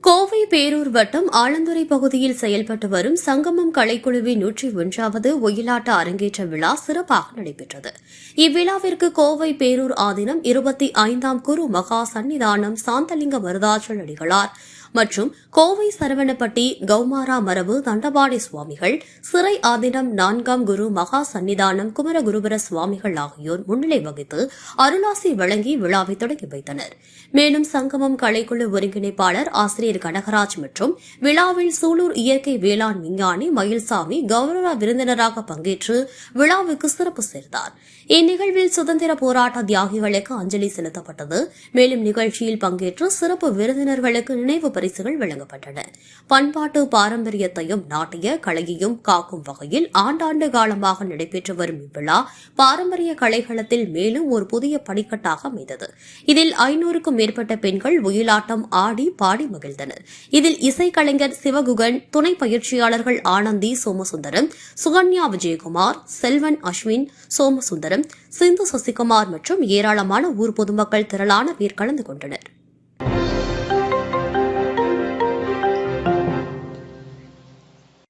கோவை பேரூர் வட்டம் ஆலந்துறை பகுதியில் செயல்பட்டு வரும் சங்கமம் கலைக்குழுவின் 101வது ஒயிலாட்ட அரங்கேற்ற விழா சிறப்பாக நடைபெற்றது. இவ்விழாவிற்கு கோவை பேரூர் ஆதீனம் 25ஆம் குரு மகா சன்னிதானம் சாந்தலிங்க மருதாச்சல் அடிகளார் மற்றும் கோவை சரவணப்பட்டி கௌமாரா மரபு தண்டபாணி சுவாமிகள், சிறை ஆதீனம் 4ஆம் குரு மகா சன்னிதானம் குமரகுருபர சுவாமிகள் ஆகியோர் முன்னிலை வகித்து அருளாசி வழங்கி விழாவை தொடங்கி வைத்தனர். மேலும் சங்கமம் கலைக்குழு ஒருங்கிணைப்பாளர் ஆசிரியர் கனகராஜ் மற்றும் விழாவில் சூலூர் இயற்கை வேளாண் விஞ்ஞானி மயில்சாமி கௌரவ விருந்தினராக பங்கேற்று விழாவுக்கு சிறப்பு சேர்த்தார். இந்நிகழ்வில் சுதந்திர போராட்ட தியாகிகளுக்கு அஞ்சலி செலுத்தப்பட்டது. மேலும் நிகழ்ச்சியில் பங்கேற்று சிறப்பு விருந்தினர்களுக்கு நினைவு பரிசுகள் வழங்கப்பட்டன. பண்பாட்டு பாரம்பரியத்தையும் நாட்டிய கலையையும் காக்கும் வகையில் ஆண்டாண்டு காலமாக நடைபெற்று வரும் இவ்விழா பாரம்பரிய கலைகளத்தில் மேலும் ஒரு புதிய படிக்கட்டாக அமைந்தது. இதில் 500க்கும் மேற்பட்ட பெண்கள் ஒயிலாட்டம் ஆடி பாடி மகிழ்ந்தனர். இதில் இசைக்கலைஞர் சிவகுகன், துணை பயிற்சியாளர்கள் ஆனந்தி சோமசுந்தரம், சுகன்யா விஜயகுமார், செல்வன் அஸ்வின் சோமசுந்தரம், சிந்து சசிகுமார் மற்றும் ஏராளமான ஊர் பொதுமக்கள் திரளான பேர் கலந்து கொண்டனர்.